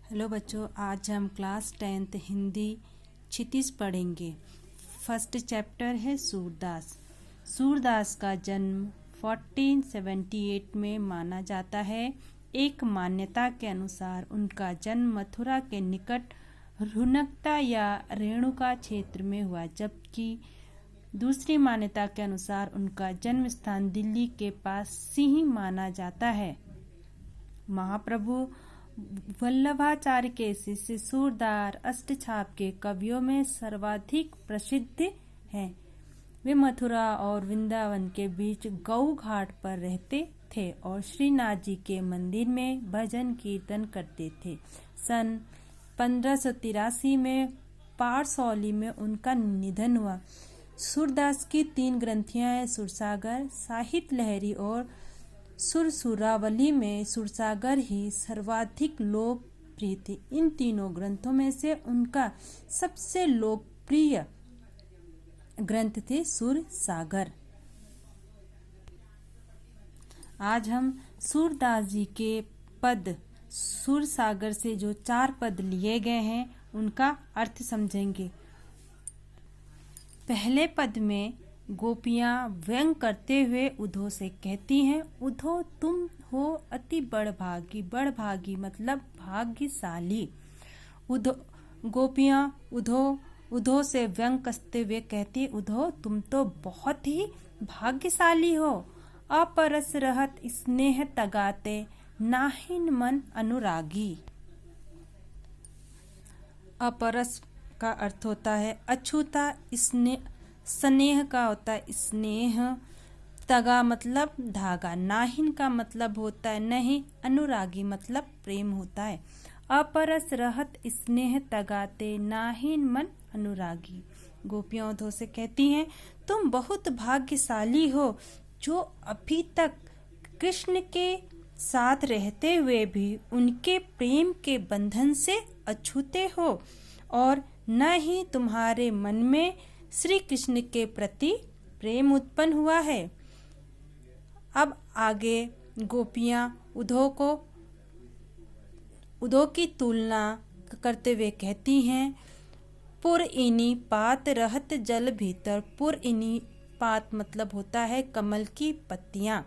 Hello बच्चों, आज हम क्लास 10th हिंदी क्षितिज पढ़ेंगे। फर्स्ट चैप्टर है सूरदास। सूरदास का जन्म 1478 में माना जाता है। एक मान्यता के अनुसार उनका जन्म मथुरा के निकट रुनकता या रेणुका क्षेत्र में हुआ, जबकि दूसरी मान्यता के अनुसार उनका जन्म स्थान दिल्ली के पास सिंह माना जाता है। महाप्रभु वल्लभाचार्य के शिष्य सूरदास अष्टछाप के कवियों में सर्वाधिक प्रसिद्ध हैं। वे मथुरा और वृंदावन के बीच गऊ घाट पर रहते थे और श्रीनाथ जी के मंदिर में भजन कीर्तन करते थे। सन 1583 में पारसौली में उनका निधन हुआ। सूरदास की 3 ग्रंथियां हैं, सुरसागर, साहित्य लहरी और सुरसुरावली में सुरसागर ही सर्वाधिक लोकप्रिय थी। इन तीनों ग्रंथों में से उनका सबसे लोकप्रिय ग्रंथ थे सुरसागर। आज हम सूरदास जी के पद सुरसागर से जो 4 पद लिए गए हैं उनका अर्थ समझेंगे। पहले पद में गोपियां व्यंग करते हुए उद्धव से कहती हैं, उद्धव तुम हो अति बड़भागी। बड़भागी मतलब भाग्यशाली। गोपियां उद्धव से व्यंग करते हुए कहती, उद्धव तुम तो बहुत ही भाग्यशाली हो। अपरस रहत स्नेह तगाते नाहिन मन अनुरागी। अपरस का अर्थ होता है अछूता, स्नेह का होता है स्नेह, तगा मतलब धागा, नाहिन का मतलब होता है नहीं, अनुरागी मतलब प्रेम होता है। अपरस रहत स्नेह तगाते नाहिन मन अनुरागी। गोपियां उद्धव से कहती हैं, तुम बहुत भाग्यशाली हो जो अभी तक कृष्ण के साथ रहते हुए भी उनके प्रेम के बंधन से अछूते हो और न ही तुम्हारे मन में श्री कृष्ण के प्रति प्रेम उत्पन्न हुआ है। अब आगे गोपियां उद्धव की तुलना करते हुए कहती हैं, पुर इनी पात रहत जल भीतर। पुर इनी पात मतलब होता है कमल की पत्तियां।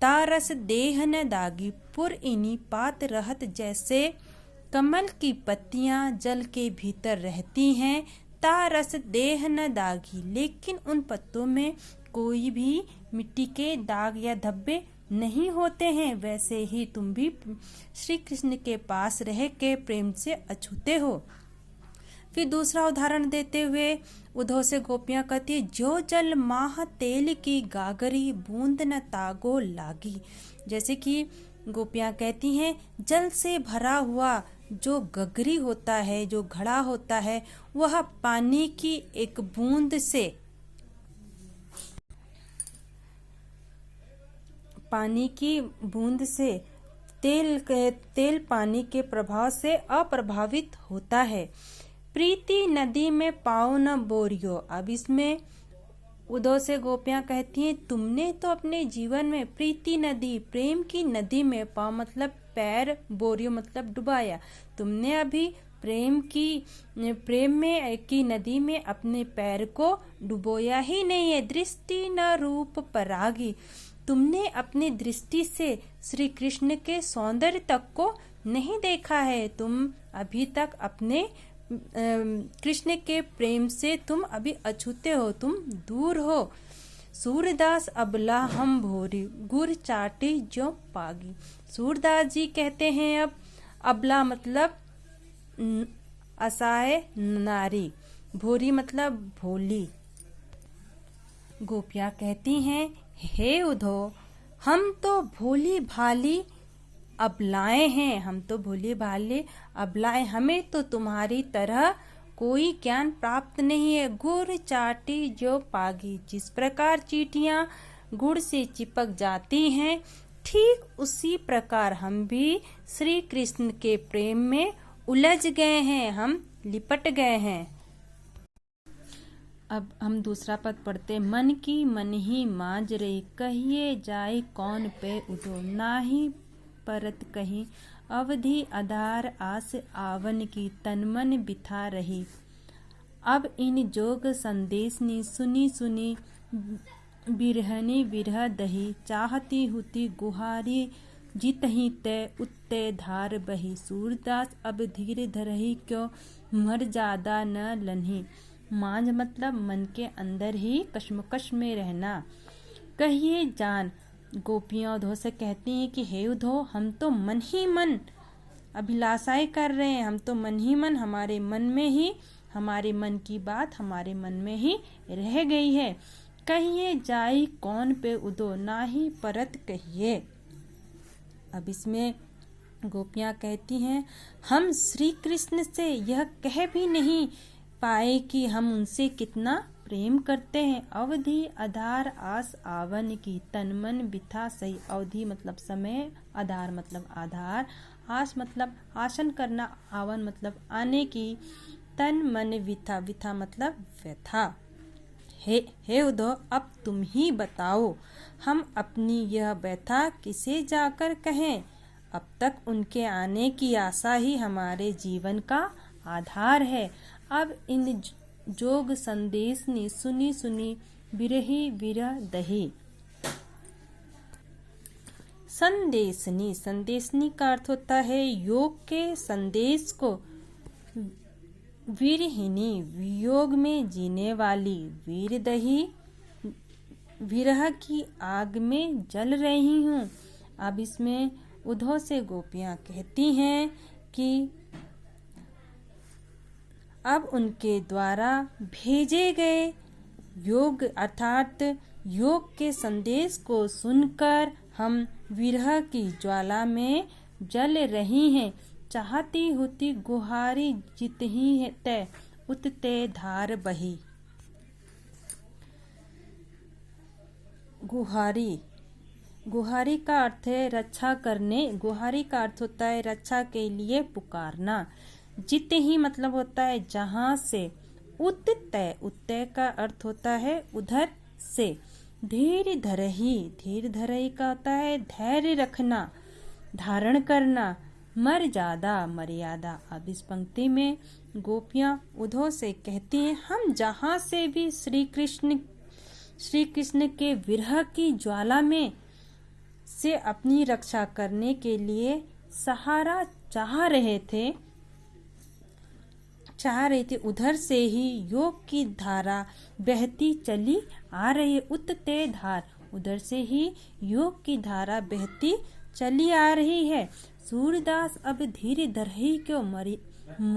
तारस देह न दागी। पुर इनी पात रहत जैसे कमल की पत्तियां जल के भीतर रहती हैं, तारस देह न दागी, लेकिन उन पत्तों में कोई भी मिट्टी के दाग या धब्बे नहीं होते हैं। वैसे ही तुम भी श्री कृष्ण के पास रह के प्रेम से अछूते हो। फिर दूसरा उदाहरण देते हुए उद्धव से गोपियां कहती है, जो जल माह तेल की गागरी बूंद न तागो लागी। जैसे कि गोपियां कहती हैं, जल से भरा हुआ जो गगरी होता है, जो घड़ा होता है, वह पानी की एक बूंद से तेल पानी के प्रभाव से अप्रभावित होता है। प्रीति नदी में पाओ न बोरियो। अब इसमें उद्धव से गोपियां कहती हैं, तुमने तो अपने जीवन में प्रीति नदी, प्रेम की नदी में पाओ मतलब पैर, बोरियो मतलब डुबाया। तुमने अभी प्रेम की नदी में अपने पैर को डुबोया ही नहीं है। दृष्टि न रूप परागी। तुमने अपनी दृष्टि से श्री कृष्ण के सौंदर्य तक को नहीं देखा है। तुम अभी तक अपने कृष्ण के प्रेम से तुम अभी अछूते हो, तुम दूर हो। सूरदास अबला हम भोरी, गुर चाटी जो पागी। सूरदास जी कहते हैं, अब अबला मतलब असहाय नारी, भोरी मतलब भोली। गोपियां कहती हैं, हे उद्धव हम तो भोली भाली अबलाएं हैं, हम तो भोली भाली अबलाएं, हमें तो तुम्हारी तरह कोई ज्ञान प्राप्त नहीं है। गुड़ चाटी जो पागी। जिस प्रकार चींटियां गुड़ से चिपक जाती हैं, ठीक उसी प्रकार हम भी श्री कृष्ण के प्रेम में उलझ गए हैं, हम लिपट गए हैं। अब हम दूसरा पद पढ़ते। मन की मन ही मांज रही, कहिए जाए कौन पे उठो, नाही परत कहीं अवधि आधार आस आवन की तन मन बिथा रही। अब इन जोग संदेशनी सुनी सुनी बिरहनी बिरह दही। चाहती हुती गुहारी जितही तय उत्ते धार बही। सूरदास अब धीर धरही क्यों मर ज्यादा न लन्ही। मांझ मतलब मन के अंदर ही कश्मकश में रहना। कहिए जान, गोपियां उद्धव से कहती हैं कि हे उद्धव, हम तो मन ही मन अभिलाषाएं कर रहे हैं, हम तो मन ही मन हमारे मन में ही, हमारे मन की बात हमारे मन में ही रह गई है। कहिए जाई कौन पे उदो, ना ही परत कहिए। अब इसमें गोपियां कहती हैं, हम श्री कृष्ण से यह कह भी नहीं पाए कि हम उनसे कितना प्रेम करते हैं। अवधि आधार आस आवन की तन मन बिथा सही। अवधि मतलब समय, आधार मतलब आधार, आस मतलब आसन करना, आवन मतलब आने की, तन मन विथा, विथा मतलब व्यथा। हे उद्धव, अब तुम ही बताओ, हम अपनी यह व्यथा किसे जाकर कहें। अब तक उनके आने की आशा ही हमारे जीवन का आधार है। अब इन जोग संदेश ने सुनी सुनी बिरही बिरह दही। संदेशनी, संदेशनी का अर्थ होता है योग के संदेश को। विरहिनी, वियोग में जीने वाली। वीरदही, विरह की आग में जल रही हूँ। अब इसमें उद्धव से गोपियां कहती हैं कि अब उनके द्वारा भेजे गए योग अर्थात योग के संदेश को सुनकर हम विरह की ज्वाला में जल रही हैं। चाहती होती गुहारी जितही है तय उतते धार बही। गुहारी, गुहारी का अर्थ है रक्षा करने। गुहारी का अर्थ होता है रक्षा के लिए पुकारना। जित ही मतलब होता है जहां से। उत्तय, उत्तय का अर्थ होता है उधर से। धीर धरही, धीर धरही का होता है धैर्य रखना, धारण करना। मर्यादा, मर्यादा। अब इस पंक्ति में गोपियां उद्धव से कहती हैं, हम जहां से भी श्री कृष्ण के विरह की ज्वाला में से अपनी रक्षा करने के लिए सहारा चाह रहे थे, उधर से ही योग की धारा बहती चली आ रही है। उत्ते धार, उधर से ही योग की धारा बहती चली आ रही है। सूरदास अब धीरे धरही क्यों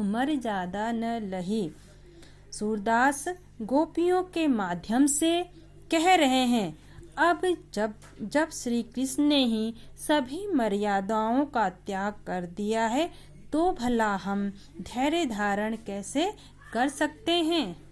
मर ज्यादा न लही। सूरदास गोपियों के माध्यम से कह रहे हैं, अब जब श्री कृष्ण ने ही सभी मर्यादाओं का त्याग कर दिया है तो भला हम धैर्य धारण कैसे कर सकते हैं।